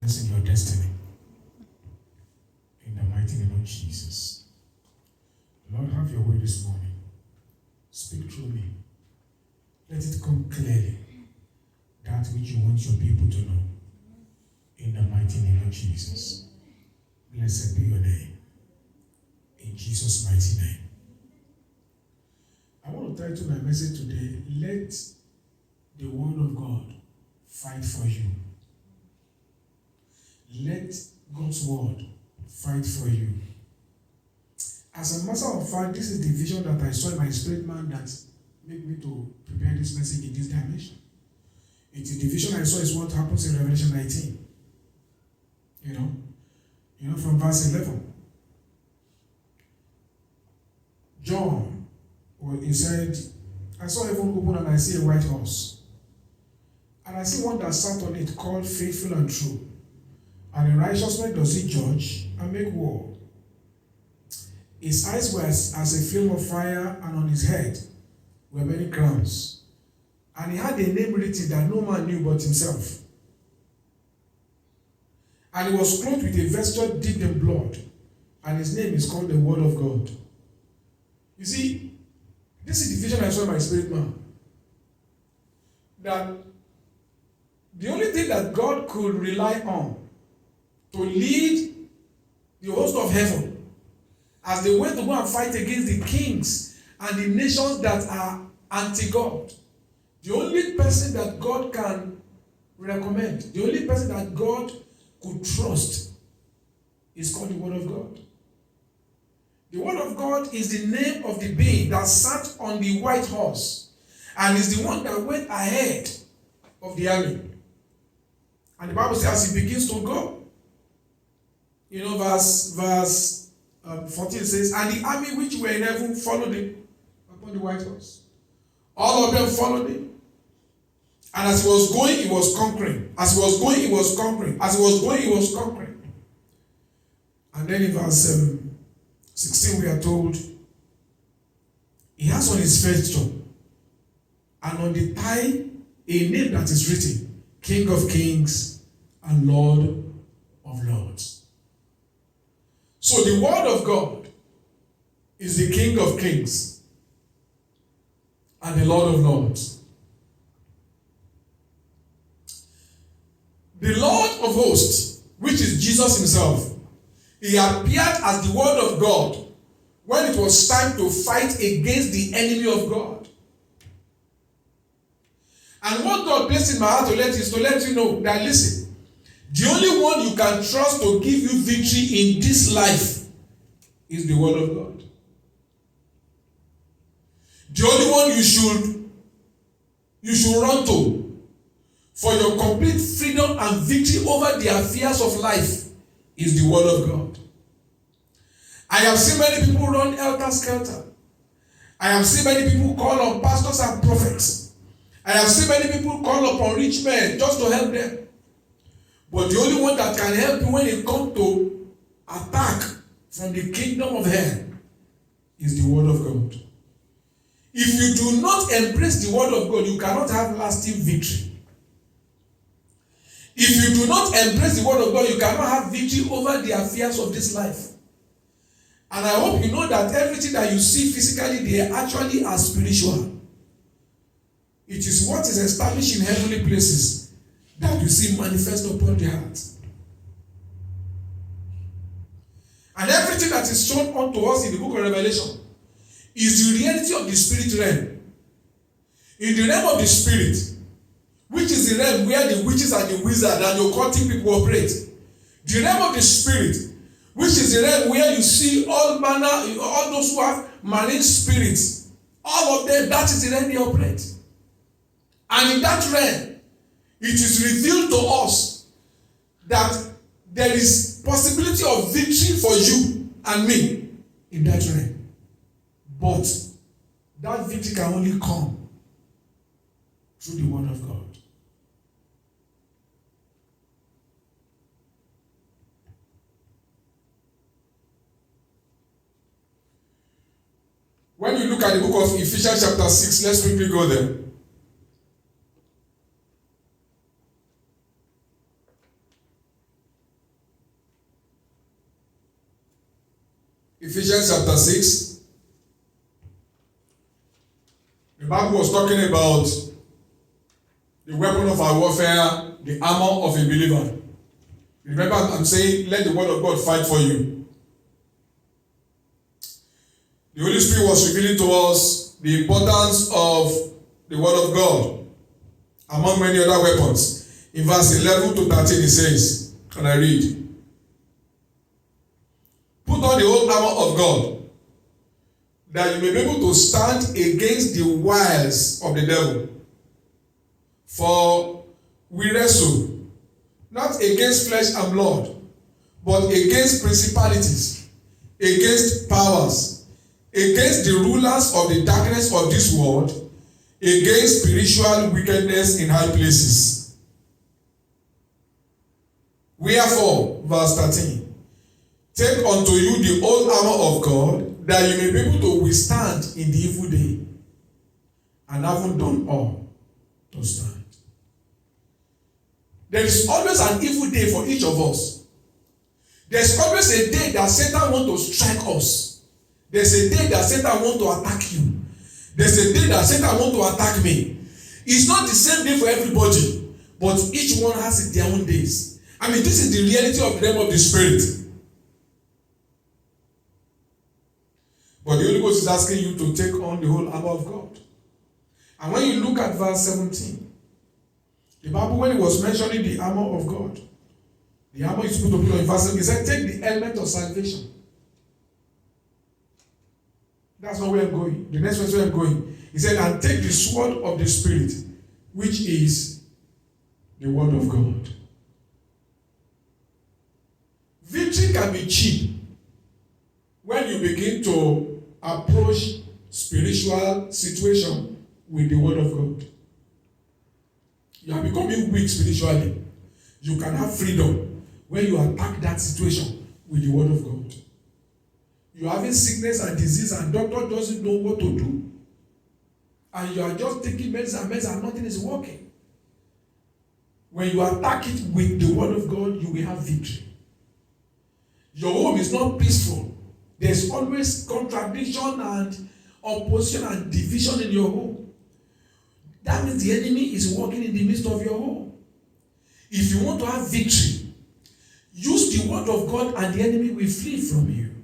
in your destiny. In the mighty name of Jesus. Lord, have your way this morning. Speak through me. Let it come clearly. That which you want your people to know. In the mighty name of Jesus. Blessed be your name. In Jesus' mighty name. I want to title my message today, Let the Word of God fight for you. Let God's Word fight for you. As a matter of fact, this is the vision that I saw in my spirit man that made me to prepare this message in this dimension. It is the vision I saw is what happens in Revelation 19. You know, from verse 11. John, he said, I saw heaven open and I see a white horse. And I see one that sat on it called Faithful and True. And in righteousness does he judge and make war. His eyes were as a flame of fire, and on his head were many crowns. And he had a name written that no man knew but himself. And he was clothed with a vesture dipped in blood, and his name is called the Word of God. You see, this is the vision I saw in my spirit man. That the only thing that God could rely on to lead the host of heaven as they went to go and fight against the kings and the nations that are anti-God. The only person that God can recommend, the only person that God could trust is called the Word of God. The Word of God is the name of the being that sat on the white horse and is the one that went ahead of the army. And the Bible says as he begins to go, verse 14 says, and the army which were in heaven followed him upon the white horse. All of them followed him. And as he was going, he was conquering. As he was going, he was conquering. As he was going, he was conquering. And then in verse 16 we are told, he has on his vesture and on the thigh a name that is written, King of Kings and Lord of Lords. So the Word of God is the King of Kings and the Lord of Lords. The Lord of hosts, which is Jesus himself, he appeared as the Word of God when it was time to fight against the enemy of God. And what God placed in my heart to let you know that, listen, the only one you can trust to give you victory in this life is the Word of God. The only one you should run to for your complete freedom and victory over the affairs of life is the Word of God. I have seen many people run helter-skelter. I have seen many people call on pastors and prophets. I have seen many people call upon rich men just to help them. But the only one that can help you when it comes to attack from the kingdom of hell is the Word of God. If you do not embrace the Word of God, you cannot have lasting victory. If you do not embrace the Word of God, you cannot have victory over the affairs of this life. And I hope you know that everything that you see physically, they actually are spiritual. It is what is established in heavenly places that you see manifest upon the heart. And everything that is shown unto us in the book of Revelation is the reality of the spirit realm. In the realm of the spirit, which is the realm where the witches and the wizards and the occultic people operate. The realm of the spirit, which is the realm where you see all those who have marine spirits, all of them, that is the realm they operate. And in that realm, it is revealed to us that there is possibility of victory for you and me in that realm. But that victory can only come through the Word of God. When you look at the book of Ephesians chapter 6, let's quickly go there. Ephesians chapter 6. The Bible was talking about the weapon of our warfare, the armor of a believer. Remember, I'm saying, let the word of God fight for you. The Holy Spirit was revealing to us the importance of the word of God among many other weapons. In verse 11 to 13 it says, and I read, put on the whole armor of God, that you may be able to stand against the wiles of the devil. For we wrestle not against flesh and blood, but against principalities, against powers, against the rulers of the darkness of this world, against spiritual wickedness in high places. Wherefore, verse 13, take unto you the whole armor of God, that you may be able to withstand in the evil day, and having done all, to stand. There is always an evil day for each of us. There's always a day that Satan wants to strike us. There's a day that Satan wants to attack you. There's a day that Satan wants to attack me. It's not the same day for everybody, but each one has their own days. I mean, this is the reality of the realm of the spirit. But the Holy Ghost is asking you to take on the whole armor of God. And when you look at verse 17, the Bible, when it was mentioning the armor of God, the armor is supposed to put on in verse 17, he said, take the helmet of salvation. That's not where I'm going. The next one is where I'm going. He said, and take the sword of the Spirit, which is the word of God. Victory can be cheap when you begin to approach spiritual situation with the word of God. You are becoming weak spiritually. You can have freedom when you attack that situation with the word of God. You are having sickness and disease and doctor doesn't know what to do. And you are just taking medicine and nothing is working. When you attack it with the word of God, you will have victory. Your home is not peaceful. There's always contradiction and opposition and division in your home. That means the enemy is working in the midst of your home. If you want to have victory, use the word of God and the enemy will flee from you.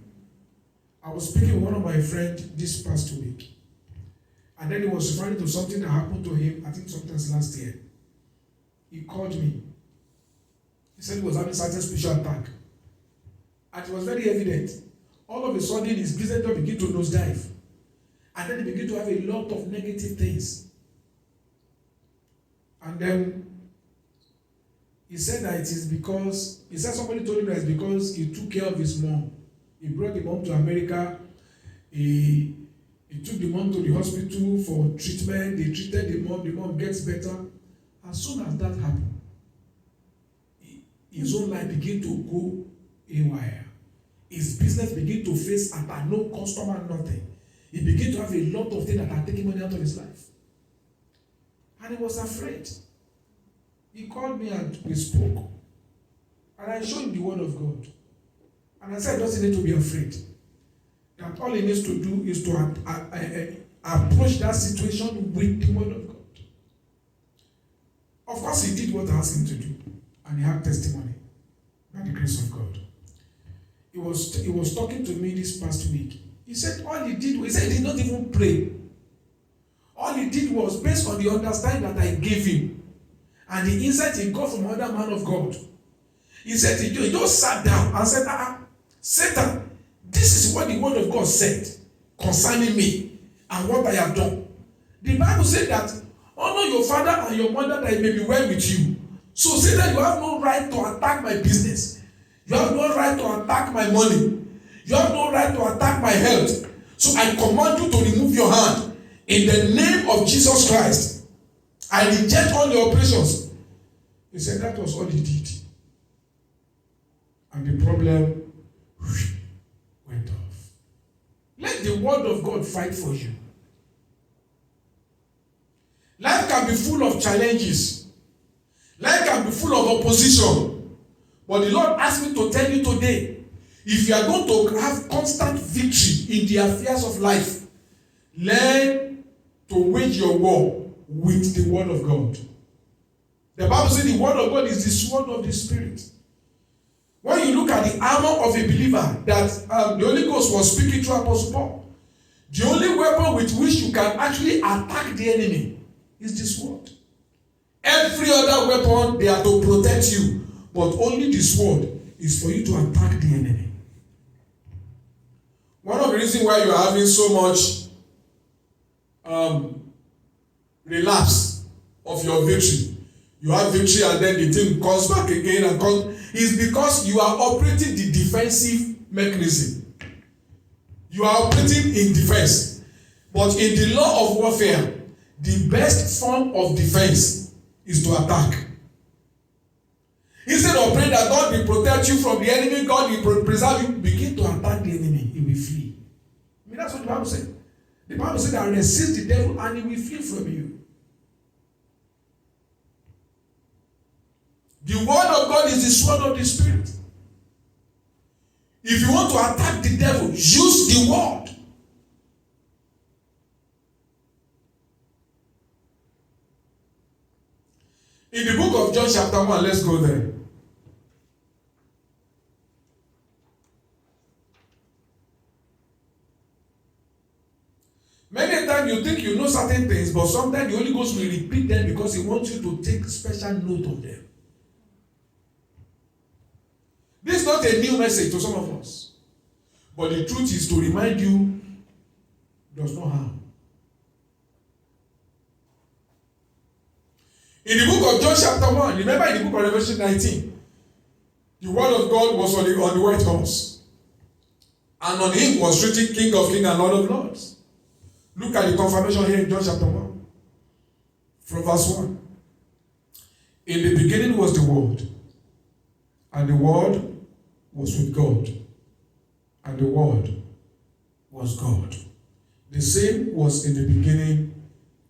I was speaking with one of my friends this past week. And then he was referring to something that happened to him, I think sometimes last year. He called me. He said he was having certain spiritual attack. And it was very evident. All of a sudden, his business began to nosedive. And then he began to have a lot of negative things. And then he said that it is because, he said somebody told him that it's because he took care of his mom. He brought the mom to America. He took the mom to the hospital for treatment. They treated the mom gets better. As soon as that happened, his own life began to go haywire. His business began to face attack, no customer, nothing. He began to have a lot of things that are taking money out of his life. And he was afraid. He called me and we spoke. And I showed him the word of God. And I said, doesn't need to be afraid. That all he needs to do is to approach that situation with the word of God. Of course, he did what I asked him to do. And he had testimony by the grace of God. He was talking to me this past week. He said all he did was, he did not even pray. All he did was based on the understanding that I gave him and the insight he got from another man of God. He said he just sat down and said, Satan, this is what the word of God said concerning me and what I have done. The Bible said that honor your father and your mother that it may be well with you. So Satan, you have no right to attack my business. You have no right to attack my money. You have no right to attack my health. So I command you to remove your hand. In the name of Jesus Christ, I reject all your operations. He said that was all he did. And the problem went off. Let the word of God fight for you. Life can be full of challenges. Life can be full of opposition. But the Lord asked me to tell you today, If you are going to have constant victory in the affairs of life, learn to wage your war with the word of God. The Bible says the word of God is the sword of the Spirit. When you look at the armor of a believer that the Holy Ghost was speaking to Apostle Paul, the only weapon with which you can actually attack the enemy is the sword. Every other weapon, they are to protect you, but only the sword is for you to attack the enemy. One of the reasons why you are having so much relapse of your victory, you have victory and then the thing comes back again and comes, is because you are operating the defensive mechanism. You are operating in defense. But in the law of warfare, the best form of defense is to attack. Instead of praying that God will protect you from the enemy, God will preserve you, begin to attack the enemy, he will flee. I mean, that's what the Bible said. The Bible said that resist the devil and he will flee from you. The word of God is the sword of the Spirit. If you want to attack the devil, use the word. In the book of John chapter 1, let's go there. Many times you think you know certain things, but sometimes the Holy Ghost will repeat them because he wants you to take special note of them. This is not a new message to some of us. But the truth is to remind you, does not harm. In the book of John chapter 1, remember in the book of Revelation 19, the word of God was on the white horse. And on him was written King of Kings and Lord of Lords. Look at the confirmation here in John chapter 1. From verse 1. In the beginning was the Word. And the Word was with God. And the Word was God. The same was in the beginning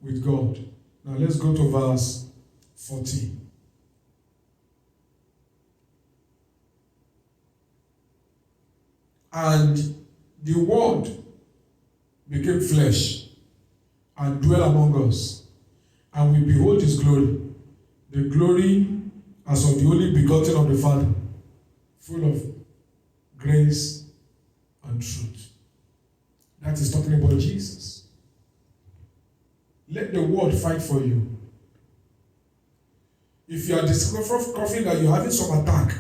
with God. Now let's go to verse 14. And the Word became flesh and dwelt among us, and we behold his glory, the glory as of the only begotten of the Father, full of grace and truth. That is talking about Jesus. Let the word fight for you. If you are discovering that you're having some attack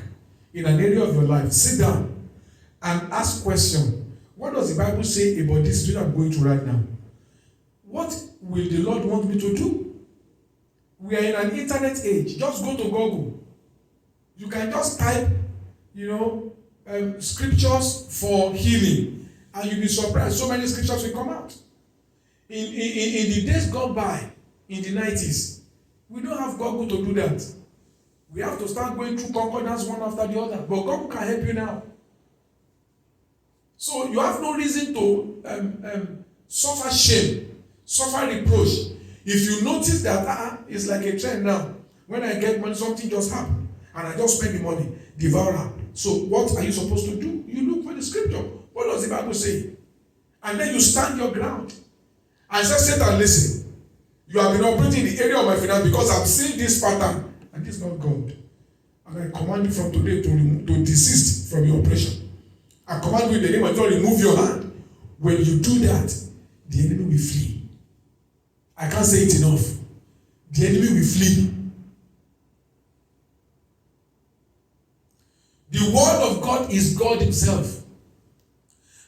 in an area of your life, sit down and ask questions. What does the Bible say about this situation I'm going through right now? What will the Lord want me to do? We are in an internet age. Just go to Google. You can just type, scriptures for healing, and you'll be surprised. So many scriptures will come out. In the days gone by, in the 90s, we don't have Google to do that. We have to start going through concordance one after the other. But Google can help you now. So you have no reason to suffer shame, suffer reproach. If you notice that it's like a trend now. When I get money, something just happened, and I just spend the money, devour. So what are you supposed to do? You look for the scripture. What does the Bible say? And then you stand your ground. And say, Satan, listen. You have been operating in the area of my finance because I've seen this pattern, and this is not God. And I command you from today to desist from your operation. I command you in the name of God, remove your hand. When you do that, the enemy will flee. I can't say it enough. The enemy will flee. The word of God is God himself.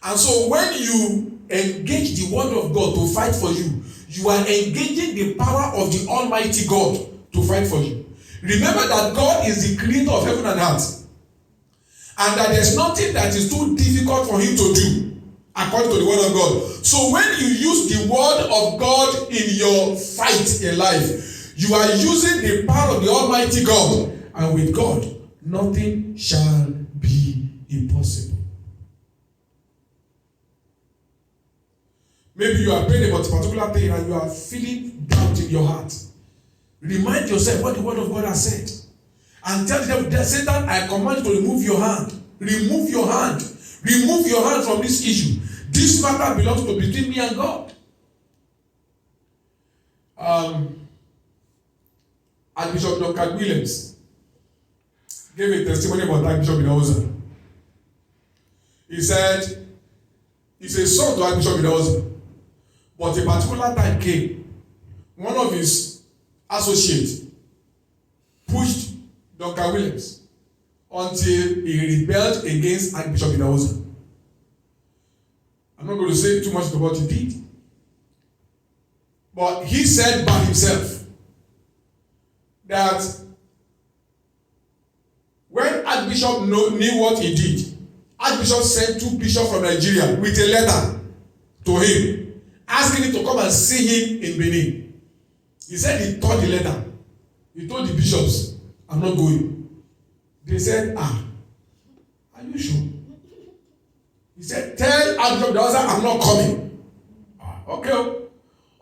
And so when you engage the word of God to fight for you, you are engaging the power of the Almighty God to fight for you. Remember that God is the creator of heaven and earth. And that there's nothing that is too difficult for him to do, according to the word of God. So when you use the word of God in your fight in life, you are using the power of the Almighty God. And with God, nothing shall be impossible. Maybe you are praying about a particular thing and you are feeling doubt in your heart. Remind yourself what the word of God has said. And tell the devil, Satan, I command you to remove your hand. Remove your hand. Remove your hand from this issue. This matter belongs to between me and God. Archbishop Duncan Williams gave a testimony about Archbishop Idahosa. He said, he's a son to Archbishop Idahosa, but a particular time came, one of his associates pushed Duncan Williams until he rebelled against Archbishop Idahosa. I'm not going to say too much about what he did, but he said by himself that when Archbishop knew what he did, Archbishop sent 2 bishops from Nigeria with a letter to him, asking him to come and see him in Benin. He said he tore the letter. He told the bishops, I'm not going. They said, are you sure? He said, tell Archbishop Idahosa I'm not coming.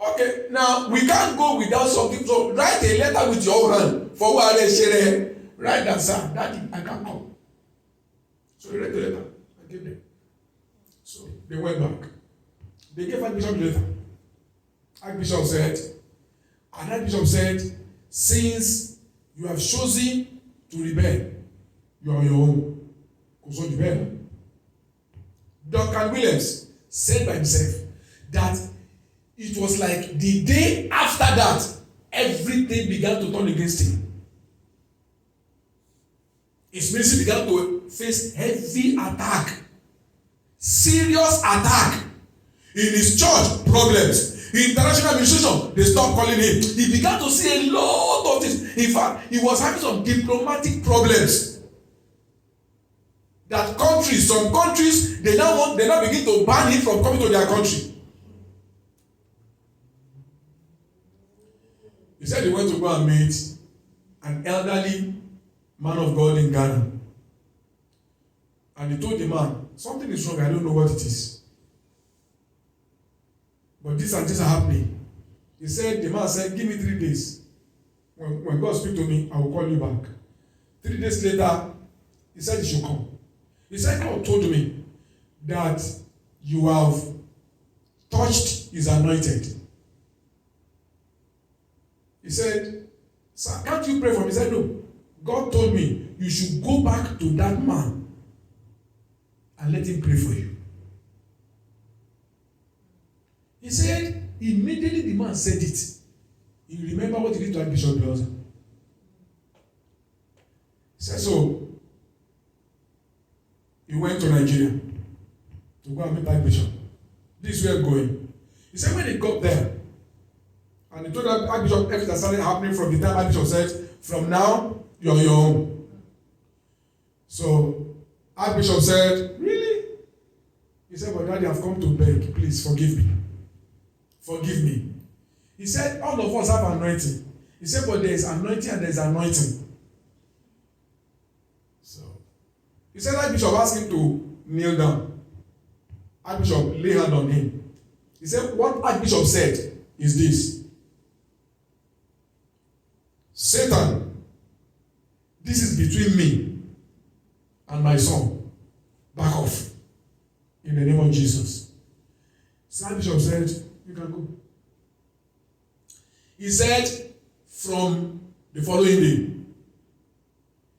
Okay, now we can't go without something. So write a letter with your own hand. For who are they sharing? Write that, sir. Daddy, I can't come. So he read the letter. I gave them. So they went back. They gave Archbishop the letter. Archbishop said, since you have chosen to rebel, you are on your own. So rebel. Duncan Williams said by himself that it was like the day after that, everything began to turn against him. His ministry began to face heavy attack, serious attack. In his church, problems. In international administration, they stopped calling him. He began to see a lot of things. In fact, he was having some diplomatic problems. That some countries, they now begin to ban him from coming to their country. He said he went to go and meet an elderly man of God in Ghana. And he told the man, something is wrong, I don't know what it is. But this and this are happening. The man said, give me 3 days. When God speaks to me, I will call you back. 3 days later, he said he should come. He said, God told me that you have touched his anointed. He said, sir, can't you pray for me? He said, no. God told me you should go back to that man and let him pray for you. He said, immediately the man said it. You remember what he did to Archbishop Idahosa? He said, so he went to Nigeria to go and meet Archbishop. This is where going. He said, when he got there, and he told Archbishop everything that started happening from the time Archbishop said, from now, you're your own. So Archbishop said, really? He said, but Daddy, I've come to beg. Please forgive me. Forgive me. He said, all of us have anointing. He said, but there is anointing and there is anointing. So he said, Archbishop asked him to kneel down. Archbishop lay hand on him. He said, what Archbishop said is this. Satan, this is between me and my son. Back off. In the name of Jesus. So Archbishop said, you can go. He said, from the following day,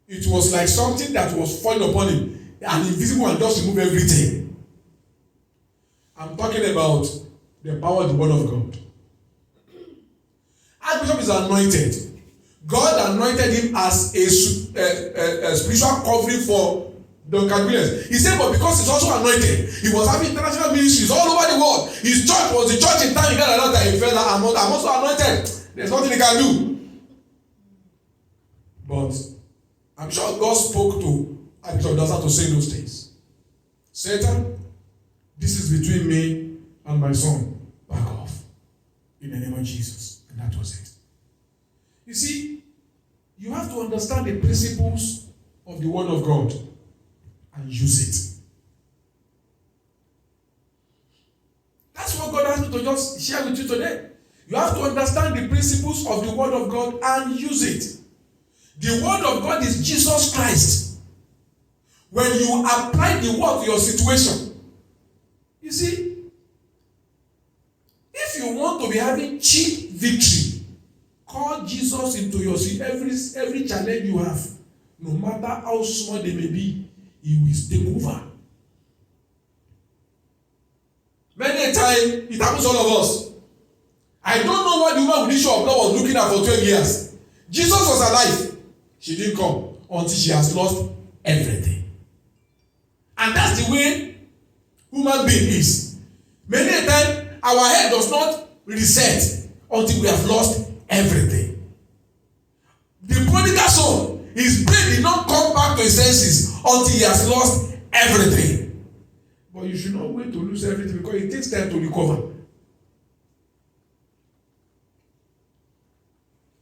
it was like something that was falling upon him, an invisible and just remove everything. I'm talking about the power of the word of God. Archbishop is anointed. God anointed him as a spiritual covering for Duncan Williams. He said, but because he's also anointed, he was having international ministries all over the world. His church was the church in town. He got a lot that he felt that I'm also anointed. There's nothing he can do. But I'm sure God spoke to Archbishop Idahosa to say those things. Satan, this is between me and my son. Back off. In the name of Jesus. And that was it. You see, you have to understand the principles of the Word of God and use it. That's what God asked me to just share with you today. You have to understand the principles of the Word of God and use it. The Word of God is Jesus Christ. when you apply the word to your situation. You see, if you want to be having cheap victory, call Jesus into your every challenge you have, no matter how small they may be, he will take over. Many a time it happens to all of us. I don't know what the woman with the issue of blood was looking at for 12 years. Jesus was alive. She didn't come until she has lost everything. And that's the way human being is. Many a time our head does not reset until we have lost everything. The prodigal son, his brain did not come back to his senses until he has lost everything. But you should not wait to lose everything because it takes time to recover.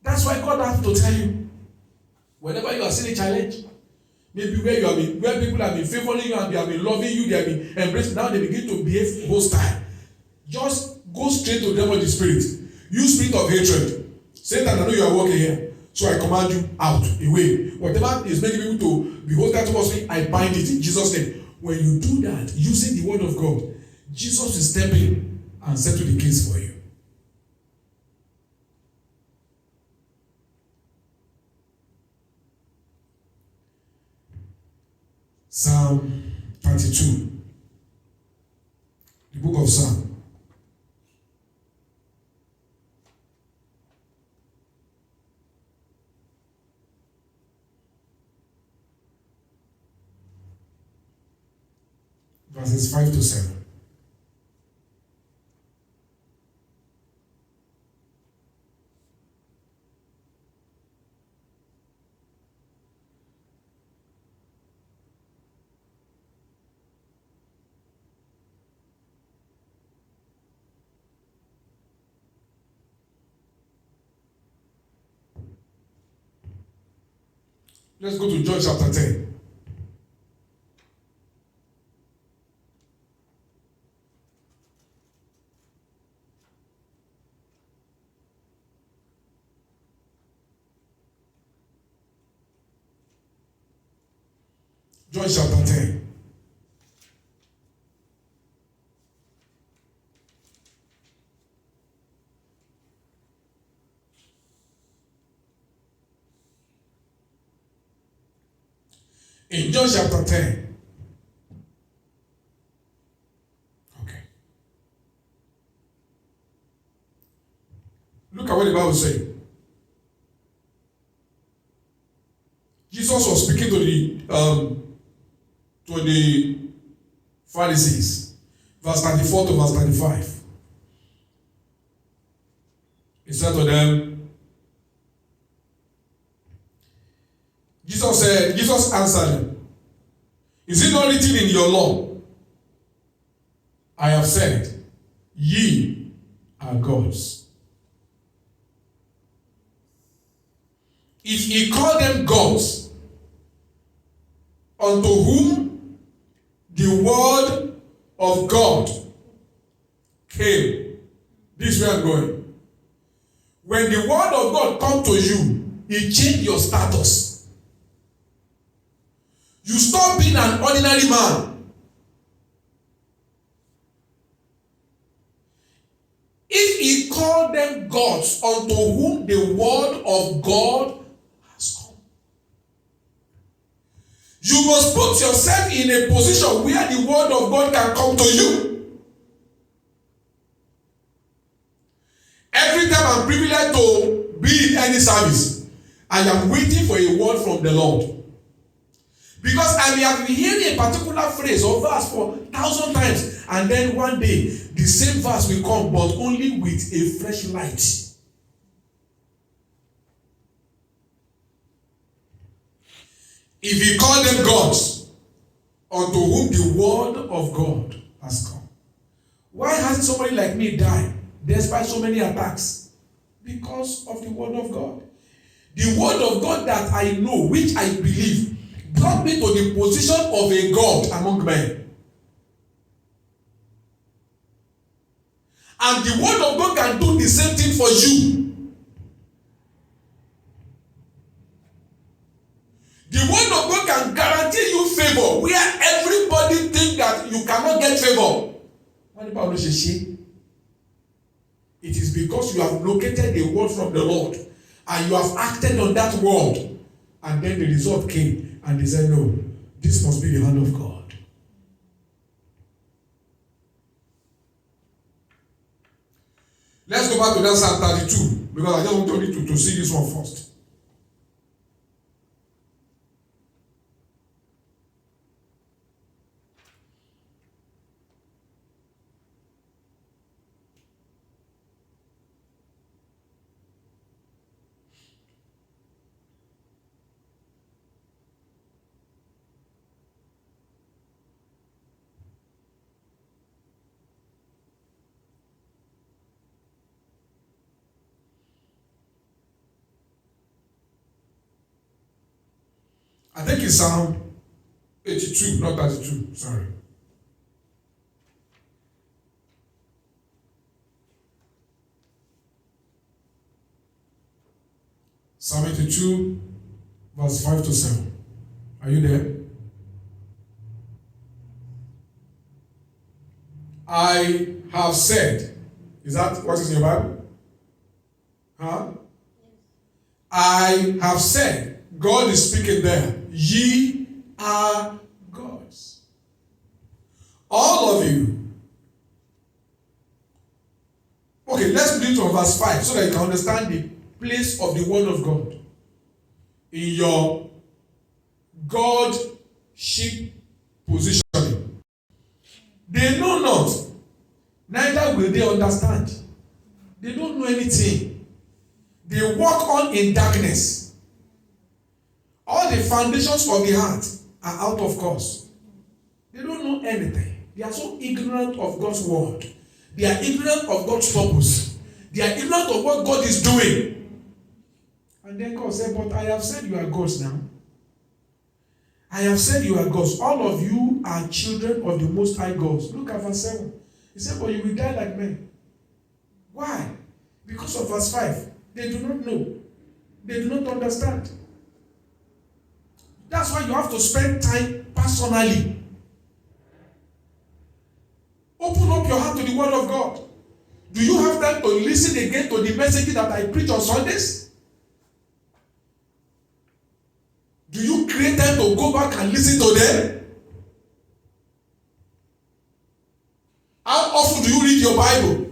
That's why God has to tell you, whenever you are seeing a challenge, maybe where people have been favoring you and they have been loving you, they have been embracing, now they begin to behave hostile. Just go straight to them with the spirit. You spirit of hatred. Satan, I know you are working here, so I command you out, away. Whatever is making people to be hostile towards me, I bind it in Jesus' name. When you do that, using the word of God, Jesus will step in and settle the case for you. Psalm 32, the book of Psalm. Verses 5 to 7. Let's go to John chapter 10. John chapter 10. In John chapter 10. Okay. Look at what the Bible says. Jesus was speaking to the Pharisees. Verse 34 to verse 35. He said to them, Jesus answered them, is it not written in your law? I have said, ye are gods. If he called them gods, unto whom the word of God came. This is where I'm going. When the word of God comes to you, it changes your status. You stop being an ordinary man. If he called them gods, unto whom the word of God has come. You must put yourself in a position where the word of God can come to you. Every time I'm privileged to be in any service, I am waiting for a word from the Lord. Because I may have been hearing a particular phrase or verse for 1,000 times, and then one day the same verse will come, but only with a fresh light. If he called them gods, unto whom the word of God has come. Why has somebody like me died despite so many attacks? Because of the word of God. The word of God that I know, which I believe, brought me to the position of a God among men. And the word of God can do the same thing for you. The word of God can guarantee you favor where It is because you have located a word from the Lord and you have acted on that word, and then the result came and they said, no, this must be the hand of God. Let's go back to that Psalm 32, because I just want you to see this one first. I think it's Psalm 82, not 32. Sorry. Psalm 82, verse 5 to 7. Are you there? I have said, is that what is in your Bible? Huh? I have said, God is speaking there. Ye are gods. All of you. Okay, let's read from verse 5 so that you can understand the place of the word of God in your Godship positioning. They know not, neither will they understand. They don't know anything. They walk on in darkness. All the foundations of the heart are out of course. They don't know anything. They are so ignorant of God's word. They are ignorant of God's purpose. They are ignorant of what God is doing. And then God said, but I have said you are gods now. I have said you are gods. All of you are children of the Most High God. Look at verse 7. He said, but you will die like men. Why? Because of verse 5. They do not know. They do not understand. That's why you have to spend time personally. Open up your heart to the word of God. Do you have time to listen again to the message that I preach on Sundays? Do you create time to go back and listen to them? How often do you read your Bible?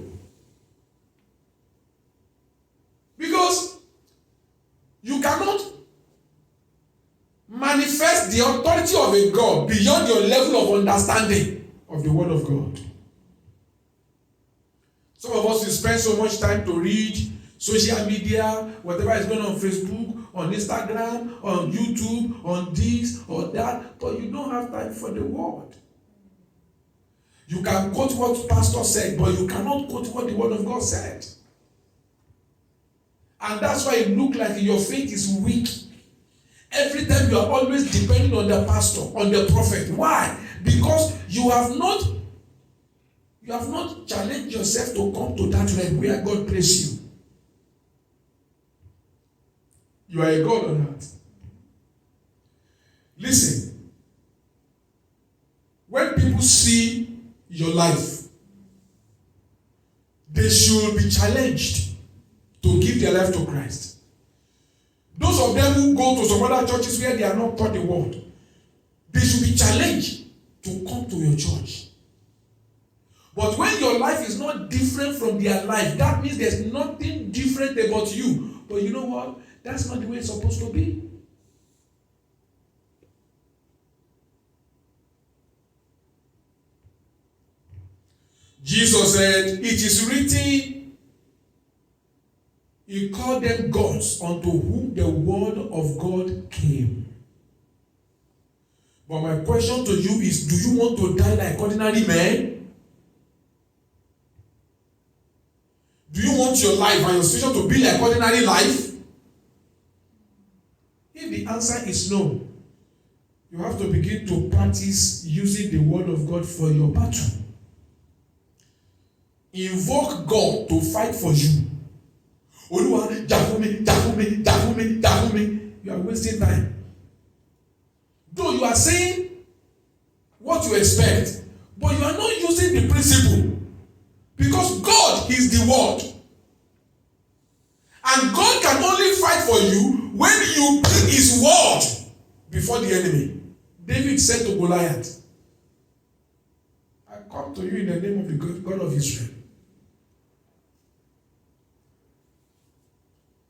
Because you cannot manifest the authority of a God beyond your level of understanding of the word of God. Some of us, we spend so much time to read social media, whatever is going on Facebook, on Instagram, on YouTube, on this or that, but you don't have time for the word. You can quote what pastor said, but you cannot quote what the word of God said. And that's why it looks like your faith is weak. Every time you are always depending on the pastor, on the prophet. Why? Because you have not challenged yourself to come to that realm where God placed you. You are a God on earth. Listen. When people see your life, they should be challenged to give their life to Christ. Those of them who go to some other churches where they are not taught the word, they should be challenged to come to your church. But when your life is not different from their life, that means there's nothing different about you. But you know what? That's not the way it's supposed to be. Jesus said, it is written, he called them gods unto whom the word of God came. But my question to you is, do you want to die like ordinary men? Do you want your life and your situation to be like ordinary life? If the answer is no, you have to begin to practice using the word of God for your battle. Invoke God to fight for you. Oluwa, Jafumi. You are wasting time. Though you are saying what you expect, but you are not using the principle. Because God is the word. And God can only fight for you when you bring his word before the enemy. David said to Goliath, I come to you in the name of the God of Israel.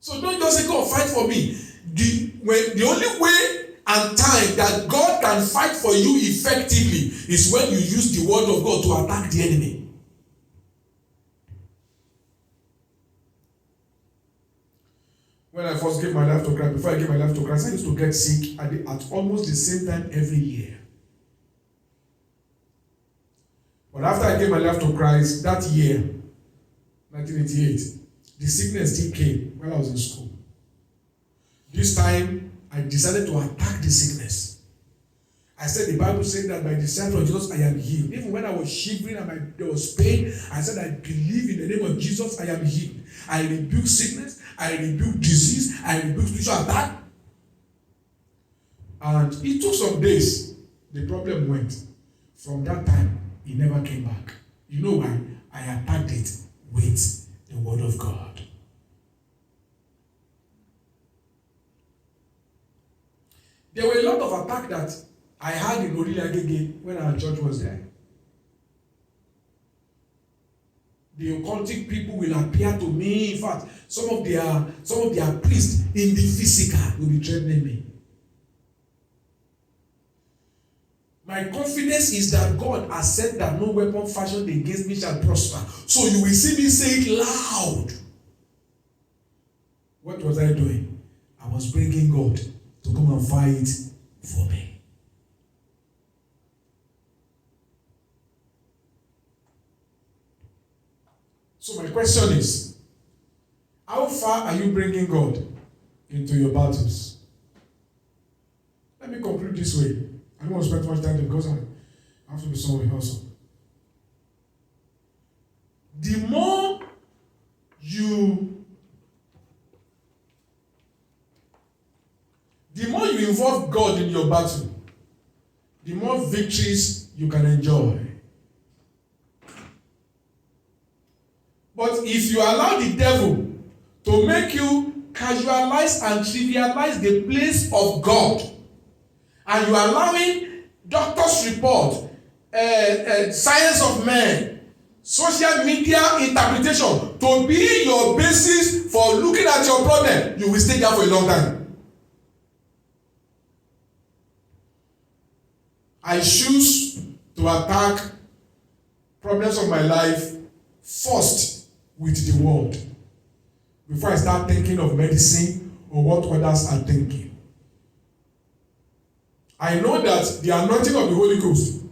So don't just say, God, fight for me. The only way and time that God can fight for you effectively is when you use the word of God to attack the enemy. When I first gave my life to Christ, before I gave my life to Christ, I used to get sick at almost the same time every year. But after I gave my life to Christ, that year, 1988, the sickness still came while I was in school. This time, I decided to attack the sickness. I said, the Bible said that by the stripes of Jesus, I am healed. Even when I was shivering and there was pain, I said, I believe in the name of Jesus, I am healed. I rebuke sickness, I rebuke disease, I rebuke spiritual attack. And it took some days. The problem went. From that time, it never came back. You know why? I attacked it with the word of God. There were a lot of attacks that I had in Orile Agege when our church was there. The occultic people will appear to me. In fact, some of their priests in the physical will be threatening me. My confidence is that God has said that no weapon fashioned against me shall prosper. So you will see me say it loud. What was I doing? I was bringing God to come and fight for me. So my question is, how far are you bringing God into your battles? Let me conclude this way. I don't want to spend much time because I have to be somewhere also. The more you involve God in your battle, the more victories you can enjoy. But if you allow the devil to make you casualize and trivialize the place of God, and you are allowing doctor's report, science of men, social media interpretation to be your basis for looking at your problem, you will stay there for a long time. I choose to attack problems of my life first with the word before I start thinking of medicine or what others are thinking. I know that the anointing of the Holy Ghost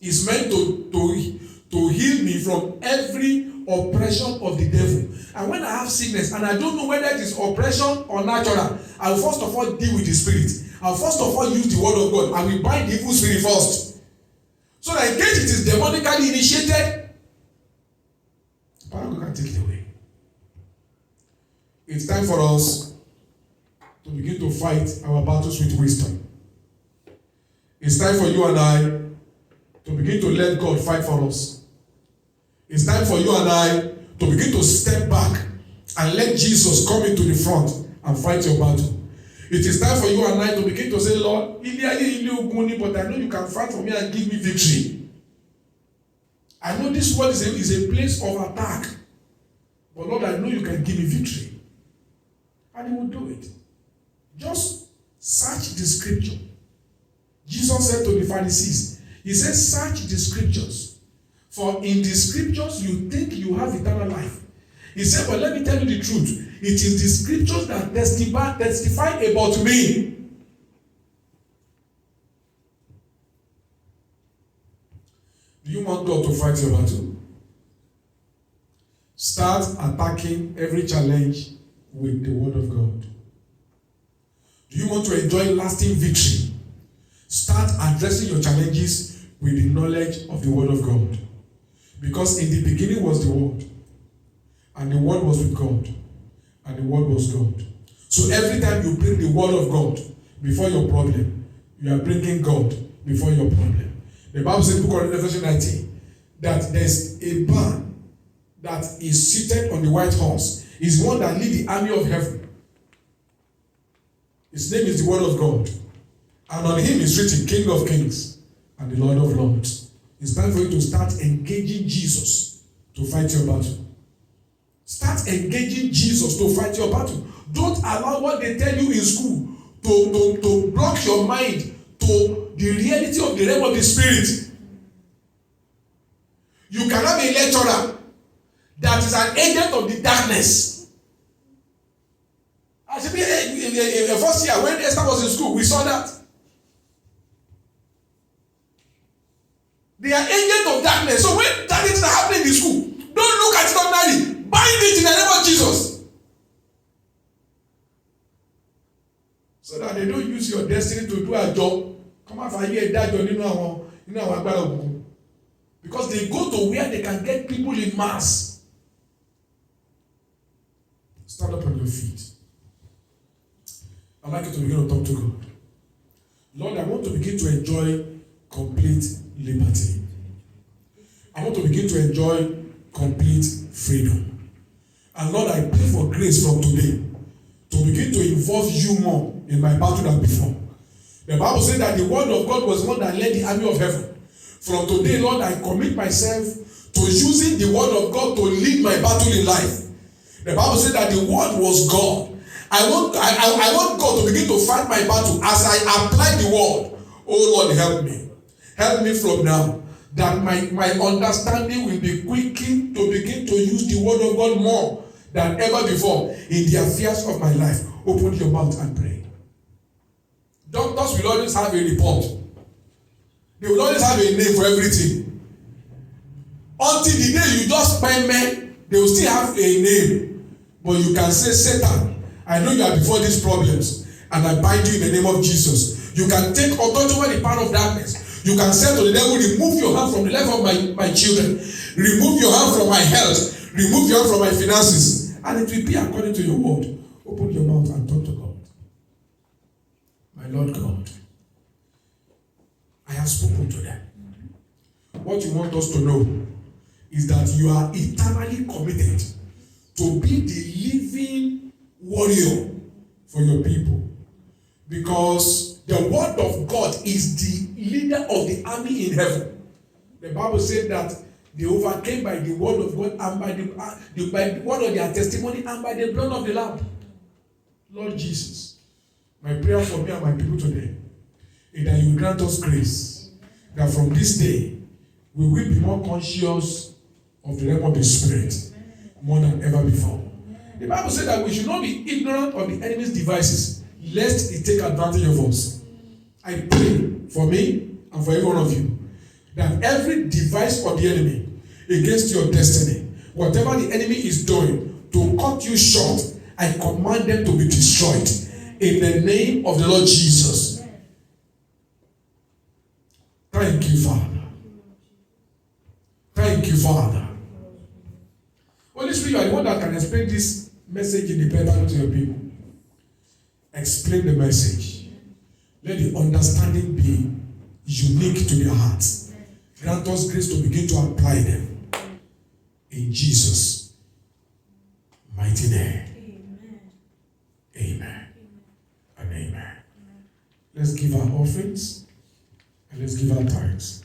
is meant to heal me from every oppression of the devil. And when I have sickness and I don't know whether it is oppression or natural, I will first of all deal with the spirit. I will first of all use the word of God. I will bind the evil spirit first. So that in case it is demonically initiated, God can take it away. It's time for us to begin to fight our battles with wisdom. It's time for you and I to begin to let God fight for us. It's time for you and I to begin to step back and let Jesus come into the front and fight your battle. It is time for you and I to begin to say, Lord, but I know you can fight for me and give me victory. I know this world is a place of attack. But Lord, I know you can give me victory. And he will do it. Just search the scripture. Jesus said to the Pharisees, he said, search the scriptures. For in the scriptures you think you have eternal life. He said, but let me tell you the truth. It is the scriptures that testify about me. Do you want God to fight your battle? Start attacking every challenge with the word of God. Do you want to enjoy lasting victory? Start addressing your challenges with the knowledge of the word of God. Because in the beginning was the word. And the word was with God. And the word was God. So every time you bring the word of God before your problem, you are bringing God before your problem. The Bible says in the book of Revelation 19 that there's a barn that is seated on the white horse is one that lead the army of heaven. His name is the Word of God. And on him is written King of Kings and the Lord of Lords. It's time for you to start engaging Jesus to fight your battle. Start engaging Jesus to fight your battle. Don't allow what they tell you in school to block your mind to the reality of the realm of the spirit. You can have a lecturer that is an agent of the darkness. As in first year when Esther was in school, we saw that. They are agents of darkness. So when that is happening in the school, don't look at it ordinarily. Bind it in the name of Jesus. So that they don't use your destiny to do a job. Come on, for a job, you know, because they go to where they can get people in mass. Stand up on your feet. I'd like you to begin to talk to God. Lord, I want to begin to enjoy complete liberty. I want to begin to enjoy complete freedom. And Lord, I pray for grace from today to begin to involve you more in my battle than before. The Bible says that the word of God was one that led the army of heaven. From today, Lord, I commit myself to using the word of God to lead my battle in life. The Bible says that the word was God. I want God to begin to fight my battle as I apply the word. Oh Lord, help me. Help me from now, that my understanding will be quickened to begin to use the word of God more than ever before in the affairs of my life. Open your mouth and pray. Doctors will always have a report. They will always have a name for everything. Until the day you just spend men, they will still have a name. But you can say, Satan, I know you are before these problems, and I bind you in the name of Jesus. You can take authority over the power of darkness. You can say to the devil, remove your hand from the life of my children. Remove your hand from my health. Remove your hand from my finances. And it will be according to your word. Open your mouth and talk to God. My Lord God, I have spoken to them. What you want us to know is that you are eternally committed to be the living warrior for your people. Because the word of God is the leader of the army in heaven. The Bible said that they overcame by the word of God and by the word of their testimony and by the blood of the Lamb. Lord Jesus, my prayer for me and my people today is that you will grant us grace, that from this day we will be more conscious of the realm of the Spirit more than ever before. The Bible said that we should not be ignorant of the enemy's devices, lest he take advantage of us. I pray for me and for every one of you that every device of the enemy against your destiny, whatever the enemy is doing to cut you short, I command them to be destroyed in the name of the Lord Jesus. Thank you, Father. Thank you, Father. Holy Spirit, you are the one that can explain this message in the Bible to your people. Explain the message. Let the understanding be unique to their hearts. Grant us grace to begin to apply them. In Jesus' mighty name. Amen. Amen. And amen. Let's give our offerings and let's give our tithes.